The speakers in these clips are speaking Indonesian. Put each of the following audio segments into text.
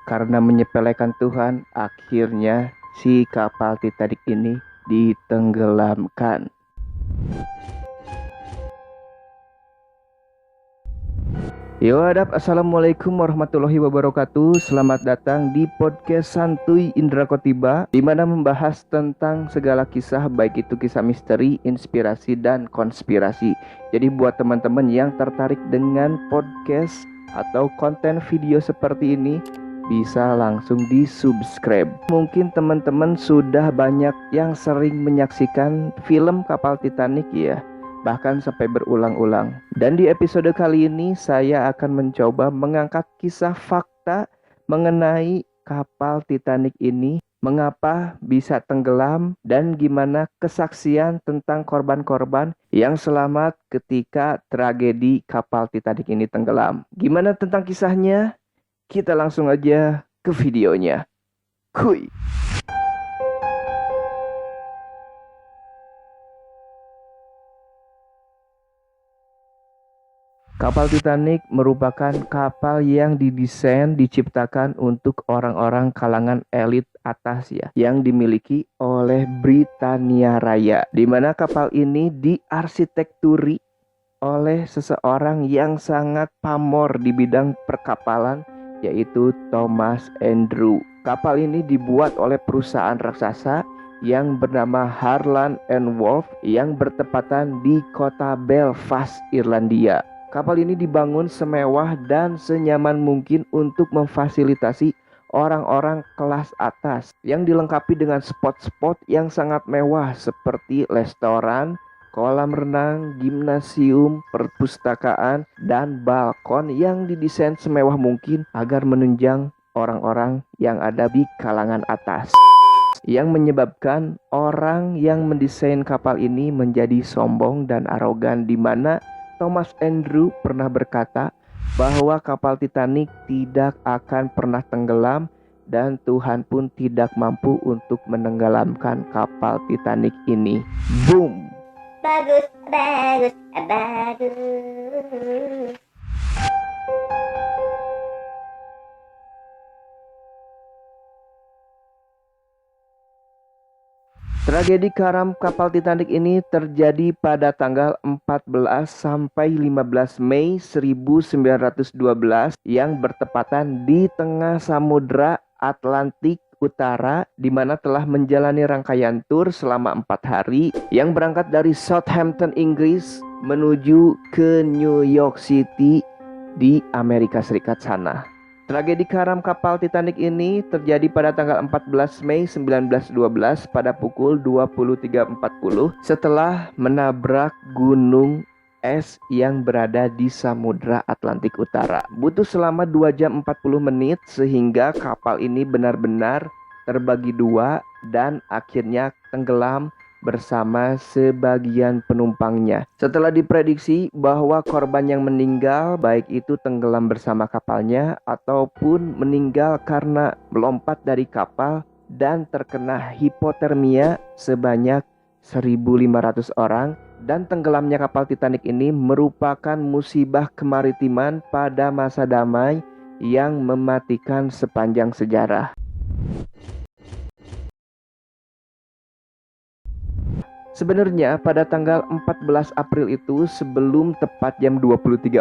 Karena menyepelekan Tuhan, akhirnya si kapal Titanic ini ditenggelamkan. Yo adab, assalamualaikum warahmatullahi wabarakatuh. Selamat datang di podcast Santuy Indra Kotiba, di mana membahas tentang segala kisah, baik itu kisah misteri, inspirasi, dan konspirasi. Jadi buat teman-teman yang tertarik dengan podcast atau konten video seperti ini, bisa langsung di subscribe. Mungkin teman-teman sudah banyak yang sering menyaksikan film kapal Titanic ya, bahkan sampai berulang-ulang. Dan di episode kali ini saya akan mencoba mengangkat kisah fakta mengenai kapal Titanic ini, mengapa bisa tenggelam, dan gimana kesaksian tentang korban-korban yang selamat ketika tragedi kapal Titanic ini tenggelam. Gimana tentang kisahnya? Kita langsung aja ke videonya. Kuy. Kapal Titanic merupakan kapal yang didesain, diciptakan untuk orang-orang kalangan elit atas ya, yang dimiliki oleh Britania Raya, di mana kapal ini diarsitekturi oleh seseorang yang sangat pamor di bidang perkapalan, yaitu Thomas Andrew. Kapal ini dibuat oleh perusahaan raksasa yang bernama Harland and Wolff yang bertepatan di kota Belfast, Irlandia. Kapal ini dibangun semewah dan senyaman mungkin untuk memfasilitasi orang-orang kelas atas, yang dilengkapi dengan spot-spot yang sangat mewah seperti restoran, kolam renang, gimnasium, perpustakaan, dan balkon yang didesain semewah mungkin agar menunjang orang-orang yang ada di kalangan atas, yang menyebabkan orang yang mendesain kapal ini menjadi sombong dan arogan, di mana Thomas Andrew pernah berkata bahwa kapal Titanic tidak akan pernah tenggelam dan Tuhan pun tidak mampu untuk menenggelamkan kapal Titanic ini. Boom! Bagus. Tragedi karam kapal Titanic ini terjadi pada tanggal 14 sampai 15 Mei 1912 yang bertepatan di tengah Samudra Atlantik Utara, di mana telah menjalani rangkaian tur selama 4 hari yang berangkat dari Southampton, Inggris menuju ke New York City di Amerika Serikat sana. Tragedi karam kapal Titanic ini terjadi pada tanggal 14 Mei 1912 pada pukul 23.40 setelah menabrak gunung es yang berada di Samudra Atlantik Utara. Butuh selama 2 jam 40 menit sehingga kapal ini benar-benar terbagi dua dan akhirnya tenggelam bersama sebagian penumpangnya. Setelah diprediksi bahwa korban yang meninggal baik itu tenggelam bersama kapalnya ataupun meninggal karena melompat dari kapal dan terkena hipotermia sebanyak 1.500 orang, dan tenggelamnya kapal Titanic ini merupakan musibah kemaritiman pada masa damai yang mematikan sepanjang sejarah. Sebenarnya pada tanggal 14 April itu, sebelum tepat jam 23.40,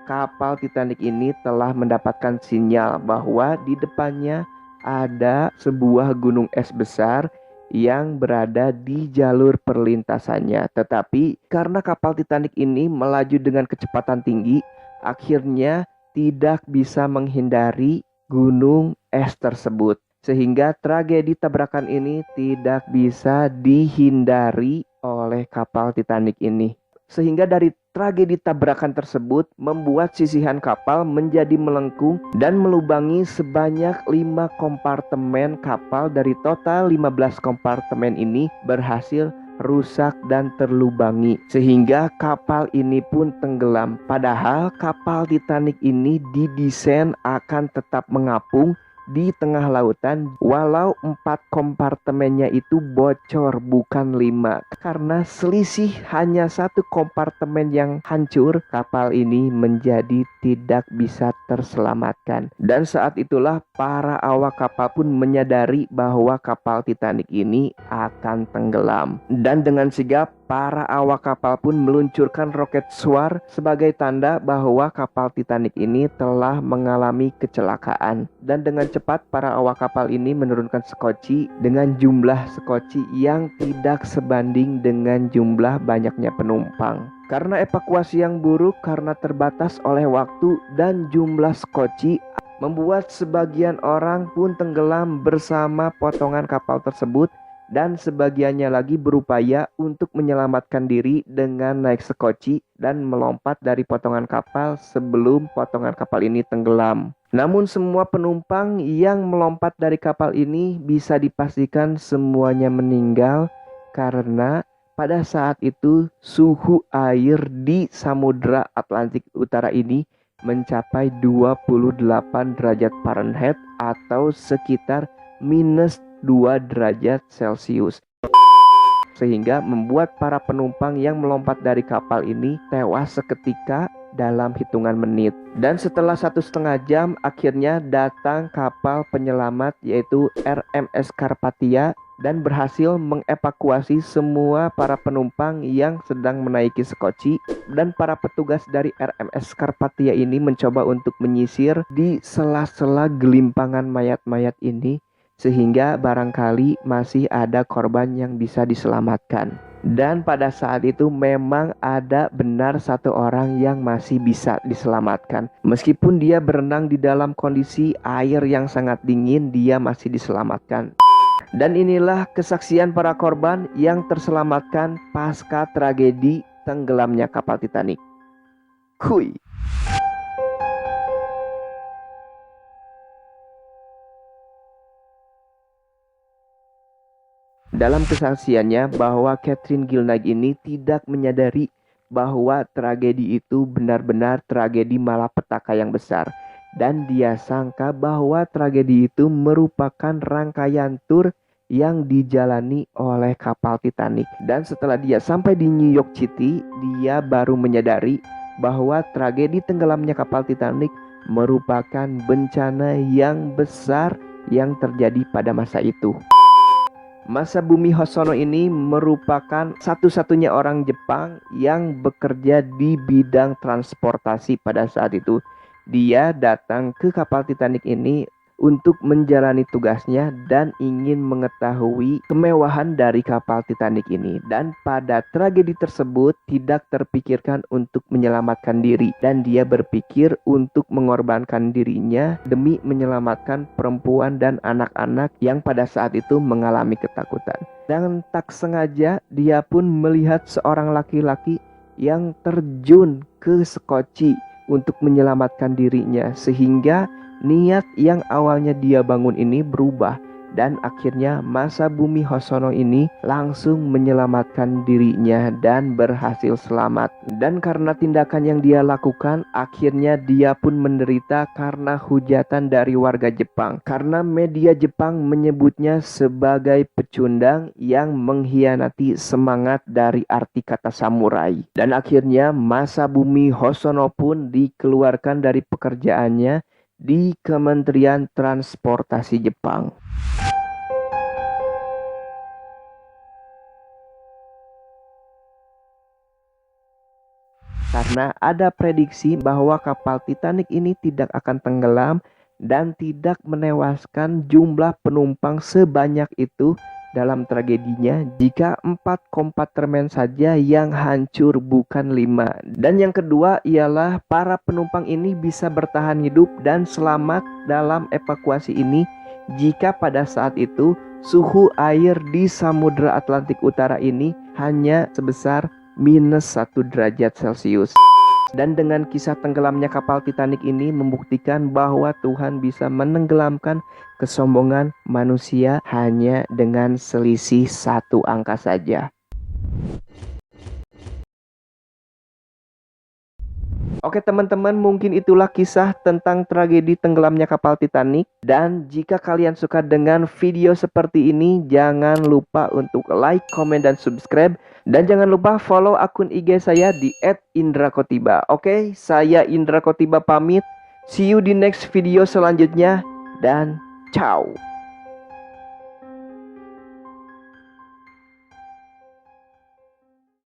kapal Titanic ini telah mendapatkan sinyal bahwa di depannya ada sebuah gunung es besar yang berada di jalur perlintasannya. Tetapi karena kapal Titanic ini melaju dengan kecepatan tinggi, akhirnya tidak bisa menghindari gunung es tersebut, sehingga tragedi tabrakan ini tidak bisa dihindari oleh kapal Titanic ini. Sehingga dari tragedi tabrakan tersebut membuat sisihan kapal menjadi melengkung dan melubangi sebanyak 5 kompartemen kapal. Dari total 15 kompartemen ini berhasil rusak dan terlubangi, sehingga kapal ini pun tenggelam. Padahal kapal Titanic ini didesain akan tetap mengapung di tengah lautan, walau 4 kompartemennya itu bocor bukan 5. Karena selisih hanya 1 kompartemen yang hancur, kapal ini menjadi tidak bisa terselamatkan. Dan saat itulah para awak kapal pun menyadari bahwa kapal Titanic ini akan tenggelam. Dan dengan sigap para awak kapal pun meluncurkan roket suar sebagai tanda bahwa kapal Titanic ini telah mengalami kecelakaan. Dan dengan cepat para awak kapal ini menurunkan skoci dengan jumlah skoci yang tidak sebanding dengan jumlah banyaknya penumpang. Karena evakuasi yang buruk karena terbatas oleh waktu dan jumlah skoci, membuat sebagian orang pun tenggelam bersama potongan kapal tersebut. Dan sebagiannya lagi berupaya untuk menyelamatkan diri dengan naik skoci dan melompat dari potongan kapal sebelum potongan kapal ini tenggelam. Namun semua penumpang yang melompat dari kapal ini bisa dipastikan semuanya meninggal karena pada saat itu suhu air di Samudra Atlantik Utara ini mencapai 28 derajat Fahrenheit atau sekitar minus 2 derajat Celcius, sehingga membuat para penumpang yang melompat dari kapal ini tewas seketika dalam hitungan menit. Dan setelah 1,5 jam akhirnya datang kapal penyelamat yaitu RMS Carpathia dan berhasil mengevakuasi semua para penumpang yang sedang menaiki skoci. Dan para petugas dari RMS Carpathia ini mencoba untuk menyisir di sela-sela gelimpangan mayat-mayat ini, sehingga barangkali masih ada korban yang bisa diselamatkan. Dan pada saat itu memang ada benar 1 orang yang masih bisa diselamatkan. Meskipun dia berenang di dalam kondisi air yang sangat dingin, dia masih diselamatkan. Dan inilah kesaksian para korban yang terselamatkan pasca tragedi tenggelamnya kapal Titanic. Hui. Dalam kesaksiannya bahwa Catherine Gilnag ini tidak menyadari bahwa tragedi itu benar-benar tragedi malapetaka yang besar. Dan dia sangka bahwa tragedi itu merupakan rangkaian tur yang dijalani oleh kapal Titanic. Dan setelah dia sampai di New York City, dia baru menyadari bahwa tragedi tenggelamnya kapal Titanic merupakan bencana yang besar yang terjadi pada masa itu. Masabumi Hosono ini merupakan satu-satunya orang Jepang yang bekerja di bidang transportasi pada saat itu. Dia datang ke kapal Titanic ini untuk menjalani tugasnya dan ingin mengetahui kemewahan dari kapal Titanic ini. Dan pada tragedi tersebut tidak terpikirkan untuk menyelamatkan diri, dan dia berpikir untuk mengorbankan dirinya demi menyelamatkan perempuan dan anak-anak yang pada saat itu mengalami ketakutan. Dan tak sengaja dia pun melihat seorang laki-laki yang terjun ke skoci untuk menyelamatkan dirinya, sehingga niat yang awalnya dia bangun ini berubah. Dan akhirnya Masabumi Hosono ini langsung menyelamatkan dirinya dan berhasil selamat. Dan karena tindakan yang dia lakukan, akhirnya dia pun menderita karena hujatan dari warga Jepang. Karena media Jepang menyebutnya sebagai pecundang yang mengkhianati semangat dari arti kata samurai. Dan akhirnya Masabumi Hosono pun dikeluarkan dari pekerjaannya di Kementerian Transportasi Jepang. Karena ada prediksi bahwa kapal Titanic ini tidak akan tenggelam dan tidak menewaskan jumlah penumpang sebanyak itu dalam tragedinya jika 4 kompartemen saja yang hancur bukan 5. Dan yang kedua ialah para penumpang ini bisa bertahan hidup dan selamat dalam evakuasi ini jika pada saat itu suhu air di Samudra Atlantik Utara ini hanya sebesar minus 1 derajat Celcius. Dan dengan kisah tenggelamnya kapal Titanic ini membuktikan bahwa Tuhan bisa menenggelamkan kesombongan manusia hanya dengan selisih 1 angka saja. Oke teman-teman, mungkin itulah kisah tentang tragedi tenggelamnya kapal Titanic. Dan jika kalian suka dengan video seperti ini, jangan lupa untuk like, comment, dan subscribe. Dan jangan lupa follow akun IG saya di @indrakotiba. Oke, saya Indra Kotiba pamit. See you di next video selanjutnya. Dan ciao.